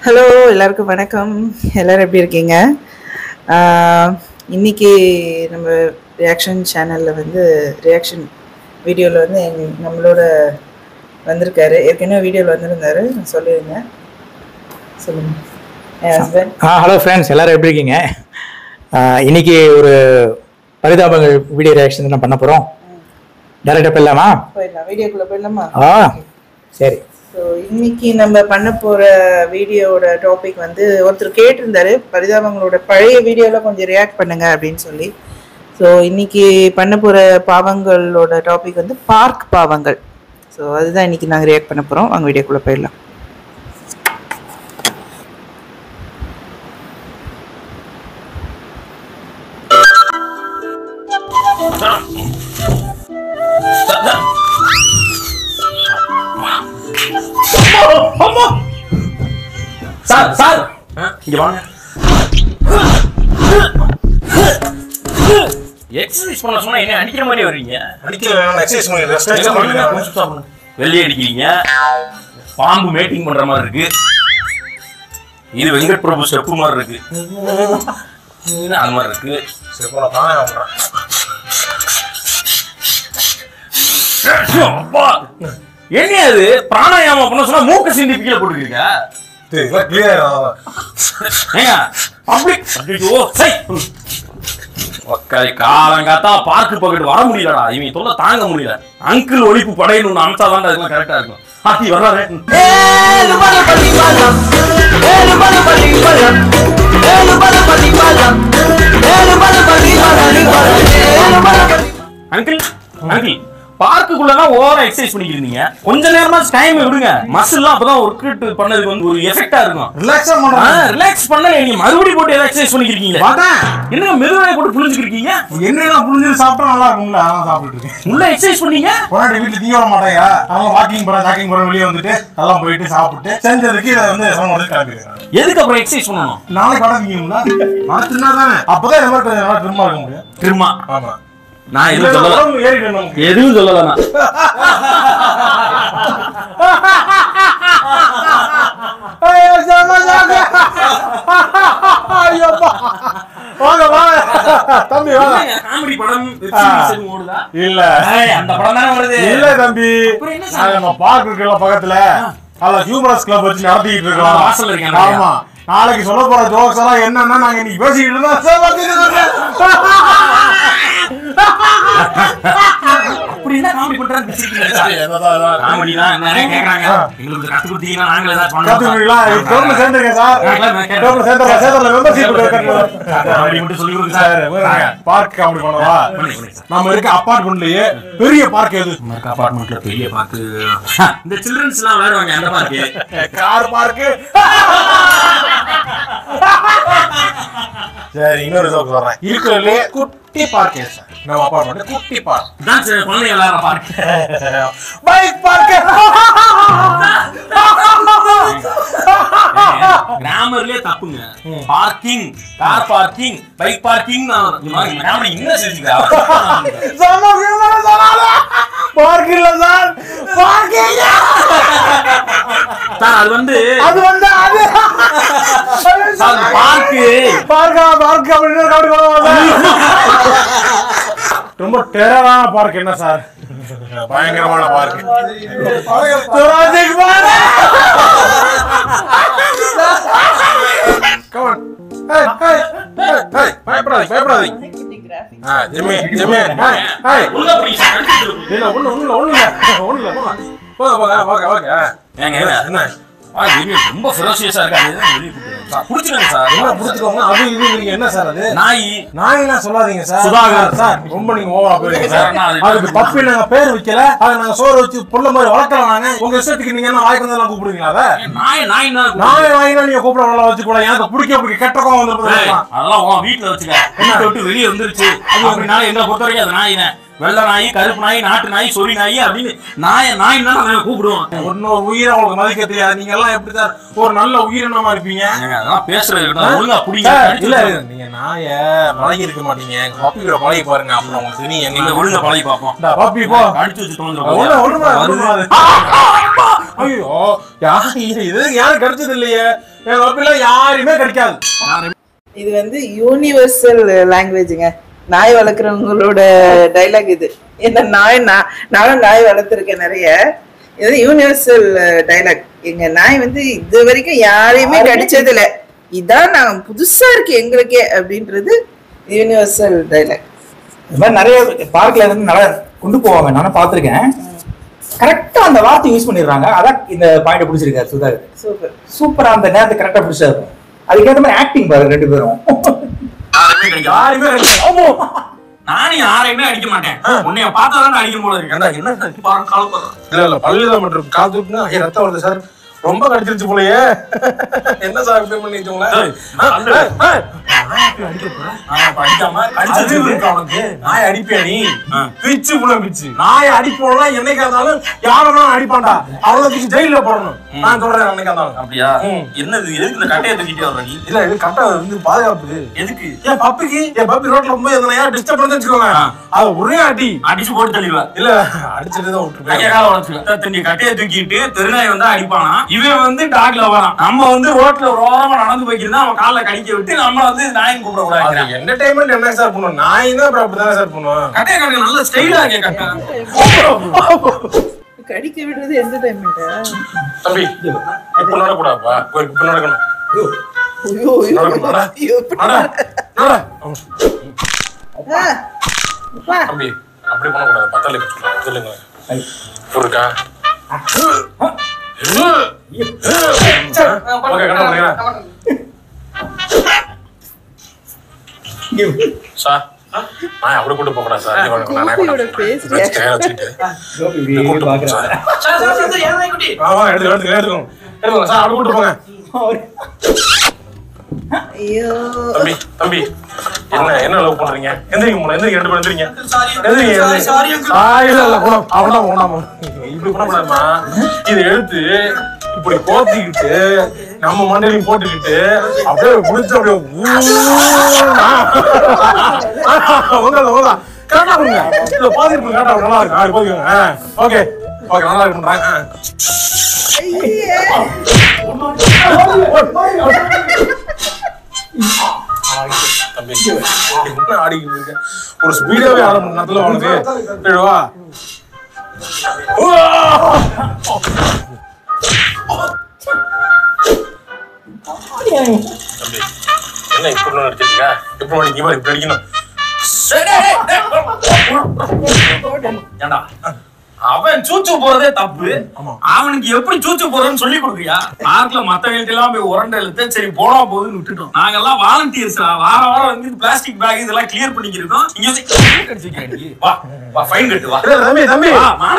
Hello எல்லாருக்கும் வணக்கம். எல்லோரும் எப்படி இருக்கீங்க? இன்றைக்கி நம்ம ரியாக்ஷன் சேனலில் ரியாக்ஷன் வீடியோவில் நம்மளோட வந்திருக்காரு. ஏற்கனவே வீடியோவில் வந்திருந்தார், நான் சொல்லியிருந்தேன். சொல்லுங்கள் என் ஹஸ்பண்ட். ஹலோ ஃப்ரெண்ட்ஸ், எல்லோரும் எப்படி இருக்கீங்க? இன்றைக்கி ஒரு பரிதாபங்கள் வீடியோ ரியாக்ஷன் தான் பண்ண போகிறோம். டேரெக்டாக போயிடலாமா? போயிடலாம், வீடியோக்குள்ளே போயிடலாமா? சரி. ஸோ இன்றைக்கி நம்ம பண்ண போகிற வீடியோவோட டாபிக் ஒருத்தர் கேட்டிருந்தார், பரிதாபங்களோட பழைய வீடியோவில் கொஞ்சம் ரியாக்ட் பண்ணுங்க அப்படின்னு சொல்லி. ஸோ இன்றைக்கி பண்ண போகிற பாவங்களோட டாபிக் பார்க் பாவங்கள். ஸோ அதுதான் இன்றைக்கி நாங்கள் ரியாக்ட் பண்ண போகிறோம். வாங்க வீடியோக்குள்ளே போயிடலாம். சார் சார் இங்க வாங்க. எக்ஸசைஸ் பண்ண சொன்னா என்ன அடிக்கிற மாதிரி வர்றீங்க? எக்ஸசைஸ் பண்ணுங்க. வெள்ளி அடிக்கிறீங்க, பாம்பு மேட்டிங் பண்ற மாதிரி இருக்கு. இது வெங்கட் பிரபு ஸ்டெப்பு மாதிரி இருக்கு, அது மாதிரி இருக்கு. என்ன அது பிராணாயாமம் பண்ண சொன்னா மூக்க சிந்தி கீழே போட்டுருக்கீங்க. காலங்காத்தா பார்க்கு பக்கெட் வர முடியலடா, இவங்க தொல்லை தாங்க முடியல. அங்கிள் ஒழிப்பு படையின்னு ஒண்ணு அமிச்சா தான் அதெல்லாம் கரெக்டா இருக்கும். ஆத்தி வர்றாரு. அங்கிள் அங்கிள் பார்க்குள்ளதான் ஓவரா எக்ஸசைஸ் பண்ணிட்டு இருந்தீங்க. கொஞ்ச நேரமா டைம் விடுங்க, மசில்லாம் அப்பதான் ஒர்க் அவுட் பண்ணதுக்கு ஒரு எஃபெக்டா இருக்கும். ரிலாக்ஸ் பண்ணல, நீங்க மறுபடியும் போட்டு எக்ஸசைஸ் பண்ணிக்கிறீங்க. என்ன மெதுவாக போட்டு புரிஞ்சுக்கிறீங்க? என்ன புரிஞ்சு சாப்பிட்டா நல்லா இருக்கும்ல, அதான் சாப்பிட்டு இருக்கேன். உள்ள எக்ஸசைஸ் பண்ணீங்க? போராட்டி வீட்டுல தீவிர மாட்டாங்க, அவங்க வாக்கிங் போறேன் ஜாக்கிங் போறேன் வெளியே வந்துட்டு அதெல்லாம் போயிட்டு சாப்பிட்டு செஞ்சதுக்கு இதை கிளம்பிடுறாங்க. எதுக்கு அப்புறம் எக்ஸசைஸ் பண்ணணும்? நாளைக்கு படம் திங்கணும்ல, நான் தின்னா தானே அப்பதான் இந்த மாதிரி கொஞ்சம் நல்லா திரும்ப இருக்க முடியும். திரும்ப ஆமா, நான் எதுவும் சொல்லல, எதுவும் சொல்லல. காமெடி படம் ஓடுதா? இல்ல அந்த படம் தானே வருது. இல்ல தம்பி, பார்க் இருக்குல்ல பக்கத்துல, அதுல ஹியூமரஸ் கிளப் வச்சு நடத்திட்டு இருக்கோம். வாசல்ல இருக்கேன். ஆமா, நாளைக்கு சொல்ல போற ஜோக்ஸ் எல்லாம் என்னன்னா நாங்க இன்னைக்கு பேசிக்கிட்டு இருந்தோம். அப்படி என்ன காமெடி பண்றாங்க? காமெடி தான் என்ன கேக்குறாங்க, எங்களுக்கு கத்து கொடுத்தீங்கன்னா நாங்களே தான் பண்ணுவோம். கத்துறீங்களா? டோர்ல சேர்ந்துருங்க சார், டோர்ல சேர்ந்துறேன். சேர்ந்துறல மெம்பர்ஷிப் காமெடி மட்டும் சொல்லி கொடுங்க சார். பார்க் காமெடி பண்ணவா? நம்ம இருக்க அபார்ட்மெண்ட்லயே பெரிய பார்க் எது? நம்ம அபார்ட்மெண்ட்ல பெரிய பார்க் இந்த சில்ட்ரன்ஸ் எல்லாம் விளையாடுவாங்க அந்த பார்க். Car park. சரி, இன்னொரு ஜோக் சொல்றேன். இருக்கிறதுலே குட்டி பார்க் சார், நம்ம அபார்ட்மெண்ட் குட்டி பார்க் தான் சார். குழந்தைங்க விளையாடுற பார்க். Bike park. கிராமர்லயே தப்புங்க. Parking, car parking, bike parking. Grammar என்ன செஞ்சுக்கா? பார்க் இல்ல சார், பார்க்கிங் சார். அது பார்க் அப்படின்னு ரொம்ப டெரரான பார்க். என்ன சார்? பயங்கரமான பார்க். ரொம்ப ஃபெரோசியஸா இருக்காது. புடிச்சுக்கங்க சார். என்ன புடிச்சுக்கோங்க? அது இது என்ன சார்? அது நாய். நாயெல்லாம் சொல்லாதீங்க சார். சுதாகர் சார், ரொம்ப நீங்க ஓவரா போறீங்க சார். அதுக்கு பப்பி நாங்க பேர் வைக்கல, அதை நாங்க சோறு வச்சு புள்ள மாதிரி வளர்க்கலாம். நாங்க உங்க இஷ்டத்துக்கு நீங்க என்ன வாய்க்கு வந்தெல்லாம் கூப்பிடுவீங்களா? அதை நாய் நாய் நாயினா நீங்க கூப்பிட நல்லா வச்சு கூட எனக்கு பிடிக்க கெட்ட கோவம் வந்து அதெல்லாம் உன் வீட்டுல வச்சுக்க. வீட்டை விட்டு வெளியே வந்துருச்சு அப்படின்னா எங்களை பொறுத்த வரைக்கும் அது நாயின. வெள்ளை நாய், கருப்பு நாய், நாட்டு நாய், சொறி நாய் அப்படின்னு நாய் தான் நாங்க கூப்பிடுவோம். இன்னொரு உயிரை உங்களுக்கு மதிக்க தெரியாது. நீங்க எல்லாம் எப்படி சார் ஒரு நல்ல உயிரினமா இருப்பீங்க? அதெல்லாம் பேசுறது ஒழுங்கா புடிங்க. இல்ல நீங்க நாய பழகி இருக்க மாட்டீங்க. பப்பியோட பழகி பாருங்க, அப்புறம் உங்களுக்கு தெரியும். நீங்க ஒழுங்கா பழகி பார்ப்போம். பப்பி போ அடிச்சு வச்சு தோணுது. ஐயோ, இது யாரும் கிடைச்சது இல்லையே. எங்க பப்பில யாருமே கிடைக்காது. இது வந்து யூனிவர்சல் லாங்குவேஜுங்க. நாய் வளர்க்குறவங்களோட டைலாக் இது. ஏன்னா நானும் நாய் வளர்த்துருக்கேன் நிறைய. இது யூனிவர்சல் டைலாக். எங்க நாய் வந்து இது வரைக்கும் யாரையுமே கடிச்சது இல்லை, இதான் நான் புதுசா இருக்கு எங்களுக்கே அப்படின்றது யூனிவர்சல் டைலாக். இது மாதிரி நிறைய பார்க்ல இருந்து நல்லா கொண்டு போவாங்க, நானும் பார்த்துருக்கேன். கரெக்டா அந்த வார்த்தை யூஸ் பண்ணிடுறாங்க. அதான் இந்த பாயிண்ட் பிடிச்சிருக்காரு சுதாகர். சூப்பர் சூப்பரா அந்த நேரத்தை கரெக்டா பிடிச்சாரு. அதுக்கேற்ற மாதிரி ஆக்டிங் பாருங்க ரெண்டு பேரும். யாருமே கிடைக்காது. நானும் யாரையுமே அடிக்க மாட்டேன். உன்னைய பார்த்தாதான் அடிக்க போல இருக்கு. இல்ல பள்ளியில மட்டும் காத்துனா ரத்தம் வருது சார், ரொம்ப கடிச்சிருச்சு போலயே. என்ன சார் பண்ணிட்டோங்களா? நாய் அடிப்பியா நீ? பிச்சு புள்ள பிச்சு நாய் அடிப்போம்னா என்னைக்கா இருந்தாலும் யாரும் அடிப்பான்டா. அவ்வளவு பிச்சு ஜெயில போடணும். நான் சொல்றேன் அன்னைக்கா இருந்தாலும். அப்படியா? என்னது எதுக்கு இந்த கட்டையை தூக்கிட்டே வர நீ? இல்ல இது கரெக்டா வந்து பாதுகாப்பு. எதுக்கு? என் பப்பிக்கு என் பப்பி ரோட்ல போய் எதனா யாரும் டிஸ்டர்ப் பண்ணி வச்சுக்கோங்க, அது ஒரே அடி அடிச்சு போட்டு தள்ளிடுவா. இல்ல அடிச்சதுதான் விட்டுருக்கேன். கட்டையை தூக்கிட்டு தெருநாய் வந்து அடிப்பானா, இவன் வந்து டாக்ல வரான். நம்ம வந்து ரோட்ல ரோரமா நடந்து போய்க்கிட்டு அவன் காலில் கடிக்க விட்டு நம்ம வந்து நாயின் கூப்பிட கூடாது. என்டர்டைன்மெண்ட் என்ன சார் பண்ணுவோம்? நாய் தான் அப்படிதானே சார் பண்ணுவோம். கட்டையை கட்ட நல்ல ஸ்டைலா இருக்கே கட்டை. கடிக்க விடுறது என்டர்டைன்மெண்டா? தம்பி இப்ப நடக்கூடாதுப்பா, இப்ப நடக்கணும். தம்பி அப்படி பண்ணக்கூடாது. பத்தாலே சொல்லுங்க இருக்கா? சார் நான் அப்படி கூட்டு போக கூடாது சார். எடுத்துக்கோங்க சார், அப்படி கூட்டு போங்க. தம்பி தம்பி என்ன லவ் பண்றீங்க? எந்திரிங்க எந்திரிங்க, ரெண்டு பேரும் எந்திரிங்க. இப்படி பண்ணக்கூடாதுமா. இது எடுத்து இப்படி போத்திக்கிட்டு நம்ம மண்டையிலையும் போட்டுக்கிட்டு அப்படியே குடிச்சு அப்படியே கரெக்டா பண்ணுங்க. இல்ல போதிட்டு கரெக்டா நல்லா இருக்கு. ஆறு போதிக்கோங்க. ஓகே ஓகே நல்லா இருக்கு பண்றாங்க. தம்பி ஆடிக்கிட்டு இருக்க ஒரு ஸ்பீடாவே ஆட முடியும். உனக்கு வா தம்பி என்ன இப்ப நடிச்சிருக்கா? இப்ப நீங்க இப்படி அடிக்கணும். ஏண்டா அவன் சூச்சு போறதே தப்பு. அவனுக்கு எப்படி சூச்சு போறதுன்னு சொல்லி கொடுக்குறியா? பார்க்ல மத்தவங்களுக்கு எல்லாம் போய் உரண்டை இழுத்து சரி போனா போகுதுன்னு விட்டுட்டோம். நாங்க எல்லாம் வாலண்டியர்ஸ். வாரம் வாரம் வந்து பிளாஸ்டிக் பேக் இதெல்லாம் கிளியர் பண்ணிக்கிறோம். இங்க ஃபைன் கட்டு வா. தம்பி தம்பி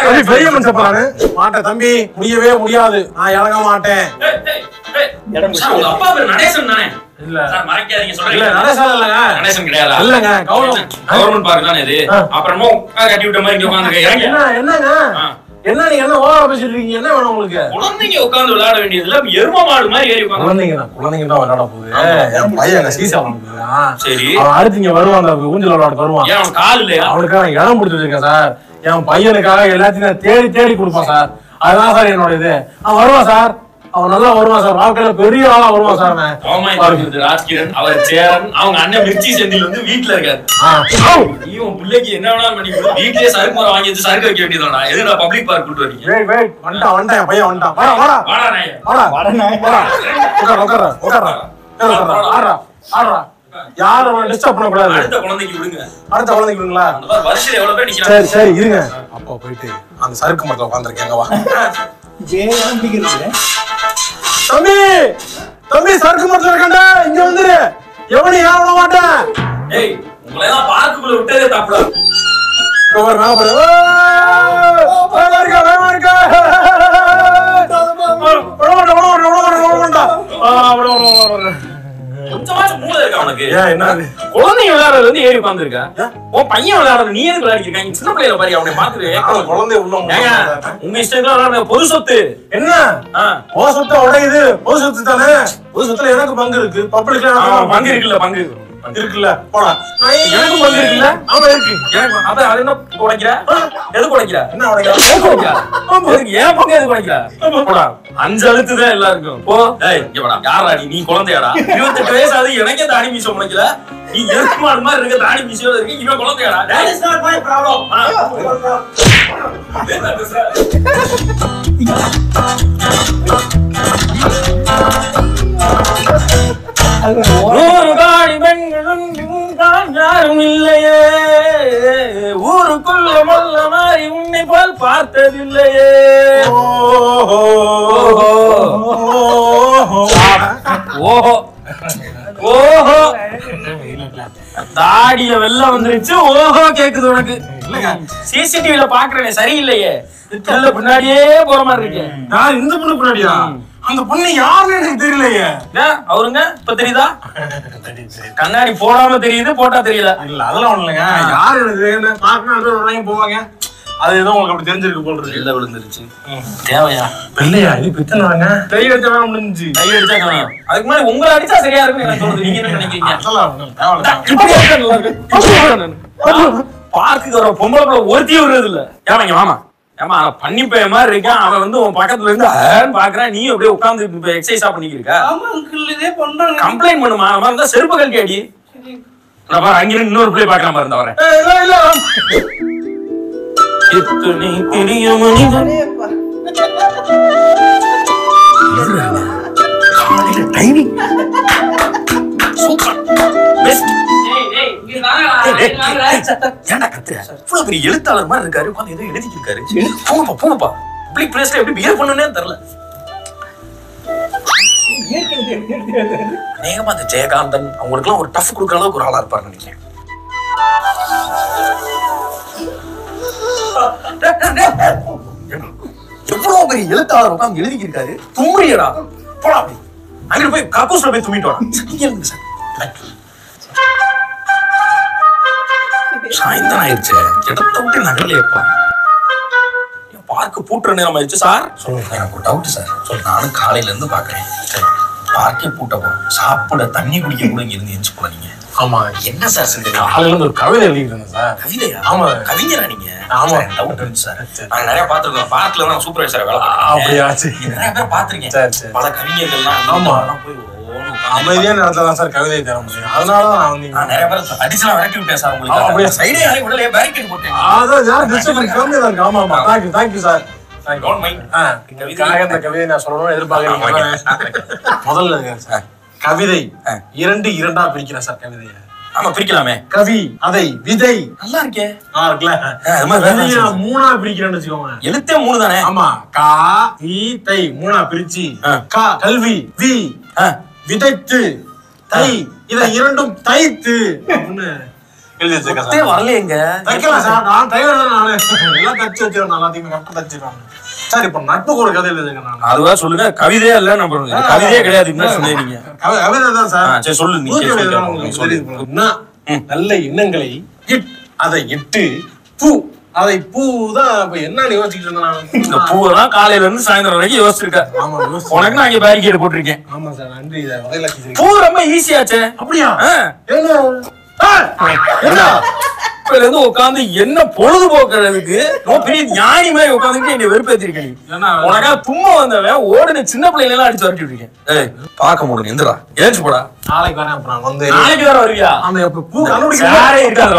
தம்பி பெரிய மனுஷன் போறானு மாட்டேன் தம்பி, முடியவே முடியாது. நான் இறங்க மாட்டேன். உங்க அப்பா பேர் நடேசன் தானே? இல்ல சார் மறைக்காதீங்க சொல்றீங்க. இல்ல நடேசன் இல்லங்க. நடேசன் கிடையாதா? இல்லங்க கவர்மெண்ட் பார்க் தானே இது. அப்புறமா கட்டி விட்ட மாதிரி இங்க உட்கார்ந்து என்னங்க என்ன நீங்க என்ன ஓவரா பேசிட்டு இருக்கீங்க? என்ன வேணும் உங்களுக்கு? குழந்தைங்க உட்கார்ந்து விளையாட வேண்டியதுல எரும மாடு மாதிரி ஏறி உட்கார்ந்து குழந்தைங்க தான் விளையாட போகுது. என் பையன் சீசா வாங்குறான். சரி அடுத்து இங்க வருவான், ஊஞ்சல் விளையாட வருவான். ஏன் அவன் கால் இல்லையா? அவனுக்காக இடம் பிடிச்சி வச்சிருக்கேன் சார். என் பையனுக்காக எல்லாத்தையும் நான் தேடி தேடி கொடுப்பேன் சார். அதுதான் சார் என்னோட இது. அவன் வருவான் சார், அவன் நல்லா வருவான் சார். வாழ்க்கையில பெரிய ஆளா வருவான் சார். ராஜ்கிரண் அவர் சேரன் அவங்க அண்ணன் மிர்ச்சி செந்தில் வந்து வீட்டுல இருக்காரு. இவன் பிள்ளைக்கு என்ன வேணாலும் பண்ணி வீட்லயே சருக்கு மரம் வாங்கி வச்சு சருக்கு வைக்க வேண்டியதானா? எதுடா பப்ளிக் பார்க் கூட்டு வரீங்க? வந்துட்டான் பையன் வந்துட்டான். யாரும் டிஸ்டர்ப் பண்ண கூடாது. அடுத்த குழந்தைக்கு விடுங்க. அடுத்த குழந்தைக்கு விடுங்களா? வருஷம் எவ்வளவு பேர் நிக்கிறாங்க? சரி சரி இருங்க. அப்பா போயிட்டு அந்த சருக்கு மரத்துல உட்காந்துருக்கேங்க. வா தம்பி தம்பி சருக்கு மரத்துல இருக்கண்டா, இங்க வந்துரு. எவனையும் ஏன் விட மாட்டேன். ஏய் உங்களை எல்லாம் பார்க்குள்ள விட்டதே தப்புடா. கொஞ்சமாச்சும் மூளை இருக்கா உனக்கு? குழந்தைங்க விளையாடுறது வந்து ஏறி உட்கார்ந்துருக்க. உன் பையன் விளையாடுறது நீ எதுக்கு விளையாடிருக்காங்க? சின்ன பிள்ளைல பாரு அவனை பாத்துட்டு குழந்தை உள்ள உங்க இஷ்டம் பொது சொத்து என்ன பொது சொத்து உடையுது. பொது சொத்து தானே. பொது சொத்துல எனக்கு பங்கு இருக்கு, பப்ளிக் பங்கு இருக்குல்ல. பங்கு இருக்குல்ல போடா. எனக்கு பங்கு இருக்குல்ல? ஆமா இருக்கு. எனக்கு அப்ப அது என்ன உடைக்கிற? எதுக்கு உடைக்கிற? என்ன உடைக்கிற? எதுக்கு உடைக்கிற? எதுக்கு ஏன் பங்கு எதுக்கு உடைக்கிற? போடா. 5 அழுத்து தான் எல்லாருக்கும். போ. டேய் இங்க வாடா. யாரா நீ குழந்தையாடா? 28 வயசு ஆகுது எனக்கே தாடி மீசை முளைக்கல. நீ எருமாடு மாதிரி இருக்க தாடி மீசையோட இருக்கு. இவன் குழந்தையாடா? That is not my problem. ஊருகாடி பெண்களும் யாரும் இல்லையே, ஊருக்குள்ள மல்ல மாறி உன்னை போல் பார்த்ததில்லையே. ஓஹோ ஓஹோ தாடியில வெள்ளம் வந்துருச்சு. ஓஹோ கேக்குது உனக்கு. சிசிடிவில பாக்குறேன் சரியில்லையே, பின்னாடியே போற மாதிரி இருக்கு. நான் இந்த பொண்ணு பின்னாடியா? அந்த பொண்ணு யாருன்னு எனக்கு தெரியலையே. அவருங்க இப்ப தெரியுதா? கண்ணாடி போடாம தெரியுது, போட்டா தெரியல. இல்ல அதெல்லாம் ஒண்ணு இல்லைங்க. யாரு எனக்கு பார்க்கணும் போவாங்க, அது ஏதோ உங்களுக்கு அப்படி தெரிஞ்சிருக்கு போல் இருக்கு. வெள்ள விழுந்துருச்சு. தேவையா? இல்லையா இது பித்தனை வாங்க கை அடிச்சா வேணா முடிஞ்சு. கை அடிச்சா காணும். அதுக்கு முன்னாடி உங்களை அடிச்சா சரியா இருக்கும் எனக்கு தோணுது. நீங்க என்ன நினைக்கிறீங்க? பார்க்குக்கு வர பொம்பளை பிள்ளை ஒருத்தியே விடுறது இல்ல. ஏமாங்க மாமா ஏமா பண்ணி போய மாதிரி இருக்கான். அவன் வந்து உன் பக்கத்துல இருந்து பாக்குறான், நீ அப்படியே உட்காந்து எக்ஸசைஸா பண்ணிக்கிட்டு இருக்க. கம்ப்ளைண்ட் பண்ணுமா? அவன் இருந்தா செருப்பு கழட்டி அடி. நான் பாரு அங்கிருந்து இன்னொரு பிள்ளை பார்க்கலாம் பாரு. வரேன் இத்தனை பெரிய மனிதன் டைமிங் சூப்பர் பெஸ்ட். ஏன்டா கத்துற? இவ்வளவு பெரிய எழுத்தாளர் மாதிரி இருக்காரு, உட்காந்து ஏதோ எழுதிட்டு இருக்காரு. போங்கப்பா போங்கப்பா. பப்ளிக் பிளேஸ்ல எப்படி பிஹேவ் பண்ணணும்னே தெரியல. அநேகமா அந்த ஜெயகாந்தன் அவங்களுக்குலாம் ஒரு டஃப் கொடுக்குற அளவுக்கு ஒரு ஆளா இருப்பாரு நினைக்கிறேன். எவ்வளவு பெரிய எழுத்தாளர் உட்காந்து எழுதிட்டு இருக்காரு. தும்முறியடா போடா. அப்படி அங்க போய் கக்கூஸ்ல போய் தும்மிட்டு வரா. சாயந்தரம் ஆயிடுச்சு, இடத்த விட்டு நகரலையப்பா. பார்க்கு பூட்டுற நேரம் ஆயிடுச்சு. சார் சொல்லுங்க, எனக்கு ஒரு டவுட் சார். சொல்லு. நானும் காலையில இருந்து பாக்குறேன். பார்க்கே பூட்ட போறோம், சாப்பிட தண்ணி குடிக்க கூட இங்க இருந்து எஞ்சி போறீங்க. ஆமா என்ன சார் செஞ்சீங்க? காலையில இருந்து ஒரு கவிதை எழுதிட்டு இருந்தேன் சார். கவிதையா? ஆமா கவிஞரா நீங்க? ஆமா டவுட் இருந்துச்சு சார். நாங்க நிறைய பாத்துருக்கோம். பார்க்ல தான் சூப்பர்வைசரா வேலை அப்படியா? நிறைய பேர் பாத்துருக்கேன். பல கவிஞர்கள்லாம் ஆமா போய் அமைதியான இடத்துல தான் சார் கவிதை தர முடியும். அதனால நான் வந்து நிறைய பேர் அடிச்சுலாம் விரட்டி விட்டேன் சார். உங்களுக்கு அப்படியே சைடே யாரையும் விடலையே, பேரிகேட் போட்டேன். அதான் யார் டிஸ்டர்பன்ஸ் கம்மியா தான் இருக்கு. ஆமா ஆமா தேங்க்யூ சார். Don't mind. இந்த கவிதை நான் சொல்லணும்னு எதிர்பார்க்கறீங்க. முதல்ல சார் கவிதை 2 2ஆ பிரிக்கிறேன் சார் கவிதையை. ஆமா பிரிக்கலாமே. கவி அதை விதை நல்லா இருக்கே. இருக்குல்ல. அது மாதிரி 3ஆ பிரிக்கிறேன்னு வச்சுக்கோங்க. எழுத்தே 3 தானே? ஆமா கா வி தை 3ஆ பிரிச்சு கா கல்வி வி விதைத்து தை இதை 2ம் தைத்து அப்படின்னு எழுதி வச்சிருக்கேன் சார். வரலையேங்க. தைக்கலாம் சார். நான் டைலர் தான். நானே எல்லாம் தச்சு வச்சிருக்கேன். எல்லாத்தையுமே கரெக்டா தச்சிருக்காங்க சார். இப்ப நட்புக்கு ஒரு கதை எழுதுங்க. நான் அதுவா சொல்லுங்க. கவிதையே இல்ல நம்ம கவிதையே கிடையாது. என்ன சொன்னீங்க? கவிதை தான் சார். சரி சொல்லு. நல்ல எண்ணங்களை அதை இட்டு பூ அதை பூ தான் என்ன யோசிச்சுட்டு இருந்தேன். இந்த பூவெல்லாம் காலையில இருந்து சாயந்தரம் வரைக்கும் யோசிச்சிருக்கேன். ஆமா உனக்கு நான் இங்க பேரிகேட் போட்டிருக்கேன். ஆமா சார் நன்றி. பூ ரொம்ப ஈஸியாச்சே. அப்படியா? இருந்து உட்காந்து என்ன பொழுதுபோக்குறதுக்கு பெரிய ஞானி மாதிரி உட்காந்துட்டு என்ன வெறுப்பேத்திருக்க. நீ உனக்கா தும்மா வந்தவன் ஓடுன சின்ன பிள்ளைங்க எல்லாம் அடிச்சு வரட்டி இருக்கேன். பார்க்க முடியும். எந்திரா ஏச்சு போடா. நாளைக்கு வரேன். அப்புறம் வந்து நாளைக்கு வேற வருவியா? ஆமா பூ கண்டுபிடிக்க இருக்காது.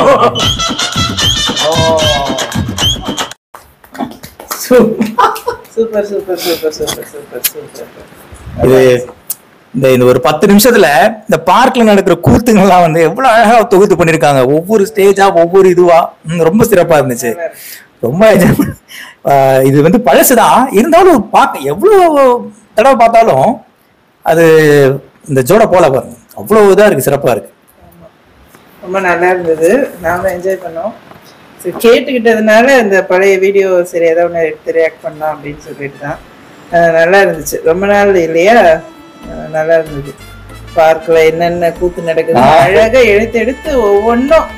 Super super super super super super. இந்த ஒரு 10 நிமிஷத்துல இந்த பார்க்ல நடக்கிற கூத்துங்கள்லாம் வந்து எவ்வளவு அழகா தொகுத்து பண்ணிருக்காங்க. ஒவ்வொரு ஸ்டேஜா ஒவ்வொரு இதுவா ரொம்ப சிறப்பா இருந்துச்சு. ரொம்ப இது வந்து பழசுதான் இருந்தாலும் பார்க்க எவ்வளவு தடவை பார்த்தாலும் அது இந்த ஜோட போல பாருங்க. அவ்வளவு இதா இருக்கு, சிறப்பா இருக்கு. ரொம்ப நல்லா இருந்தது. நாங்களும் என்ஜாய் பண்ணோம். சரி கேட்டுக்கிட்டதுனால இந்த பழைய வீடியோ சரி ஏதோ ஒன்று எடுத்து ரியாக்ட் பண்ணலாம் அப்படின்னு சொல்லிட்டு தான். நல்லா இருந்துச்சு. ரொம்ப நாள் இல்லையா, நல்லா இருந்தது. பார்க்கல என்னென்ன கூத்து நடக்குது அழகா எடுத்து எடுத்து ஒவ்வொன்றும்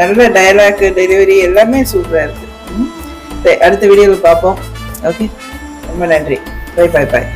நல்ல டயலாக் டெலிவரி எல்லாமே சூப்பரா இருக்கு. அடுத்த வீடியோவில் பார்ப்போம். ஓகே, ரொம்ப நன்றி. பை பை பாய்.